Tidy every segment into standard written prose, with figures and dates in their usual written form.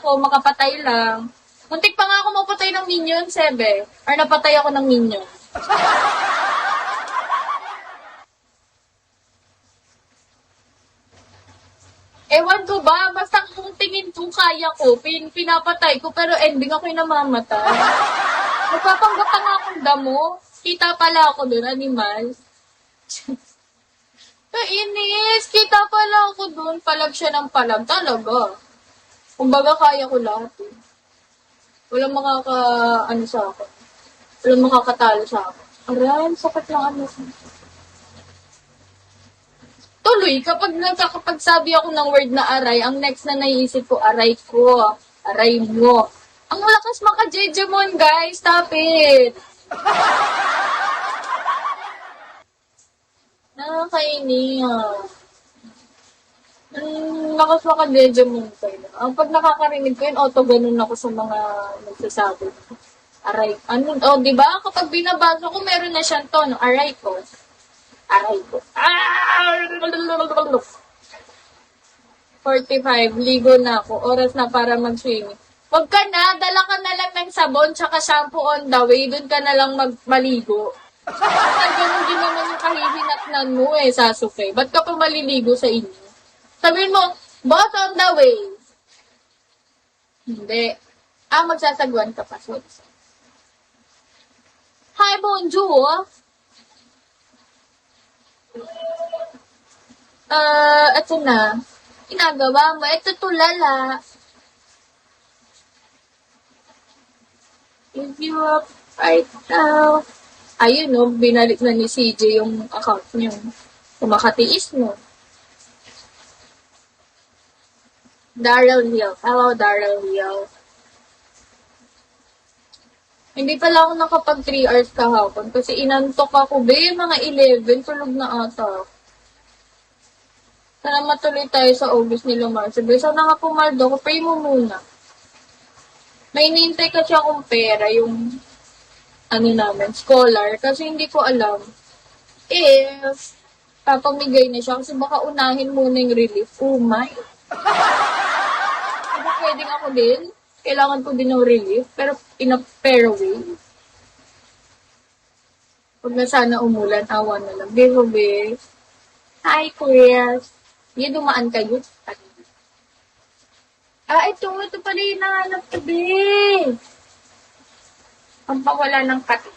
Ako, makapatay lang. Muntik pa nga ako mapatay ng minion, Sebe. Or napatay ako ng minion. Ewan ko ba, basta kung tingin ko kaya ko, pinapatay ko, pero ending ako'y namamatay. Nagpapanggap pa nga akong damo. Kita pala ako doon, animal. Kainis! Kita pala ako doon, palag siya ng palag. Talaga. Kumbaga kaya ko lahat eh. Walang sa akin. Walang makakatalo sa akin. Aray, sakit ng ano. Tuloy, kapag nagkakapagsabi ako ng word na aray, ang next na naiisip ko, aray ko, aray mo. Ang lakas maka-jejemon, guys. Stop it. Nakakainis. Lakas maka-jejemon kayo. Ang pag nakakarinig ko yun, auto ganun ako sa mga nagsasabi. Aray. Di ba? Kapag binabasa ko, meron na siyang tono. Aray ko. Aray ko. 45, ligo na ako. Oras na para mag-swimming. Wag ka na, dala ka na lang ng sabon tsaka shampoo on the way. Doon ka na lang maligo. Ganun din naman yung kahihinatnan mo Sasuke. Ba't ka pa maliligo sa inyo? Sabihin mo, boss on the way. Hindi. Magsasagwan ka pa. Hi, bonjour. Ito na. Ginagawa mo. Ito tulala. If you up right now. Ayun, no. Binalik na ni CJ yung account niyo. Kumakatiis mo. Daryl Hill. Hello, Daryl Hill. Hindi pala ako nakapag 3 hours kahapon kasi inantok ako. Mga 11, tulog na ata. Sana matuloy tayo sa August ni Lumar. Sabi, sana nga pumaldo ko, pray mo muna. May inintay kasi akong pera, yung scholar. Kasi hindi ko alam if papamigay na siya. Kasi baka unahin muna yung relief. Oh my. Diba pwedeng ako din? Kailangan ko din ng relief. Pero in a fair way. Huwag na sana umulan, awa na lang. Be. Hi, Chris. Hindi dumaan kayo. Ito pala yung nahanap ko, be. Ang pawala ng kati.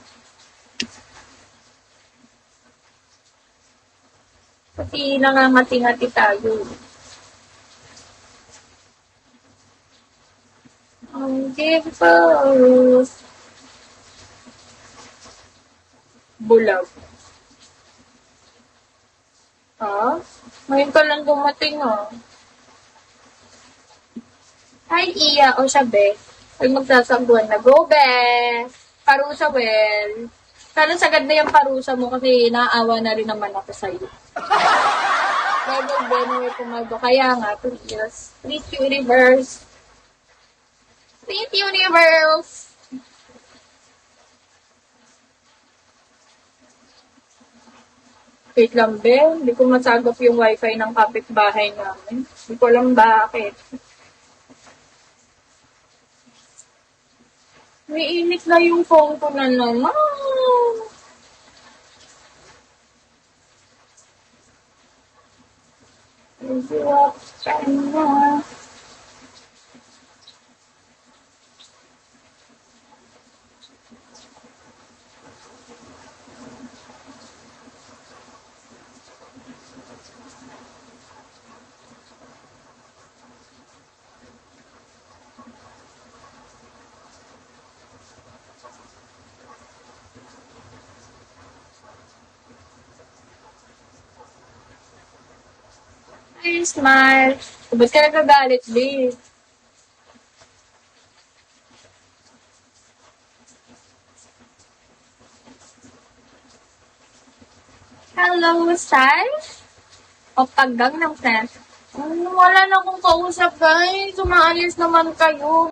Kasi nangangati-ngati tayo. Ang gipos. Bulag. Ngayon ka lang dumating, Hi, Iya. O siya, be. Ay, magsasangguan na. Go, be. Parusa, well. Sana sagad na yung parusa mo kasi naawa na rin naman ako sa'yo. Level Benway pumaldo. Kaya nga, please. Please, universe. Please, universe. Wait lang, be. Hindi ko masagap yung wifi ng kapitbahay namin. Hindi ko alam bakit. May init na yung phone ko na naman. Hi, smile. Ba't ka nagagalit, babe? Hello, style? O paggang ng friend? Wala na akong kausap, guys. Umaalis naman kayo.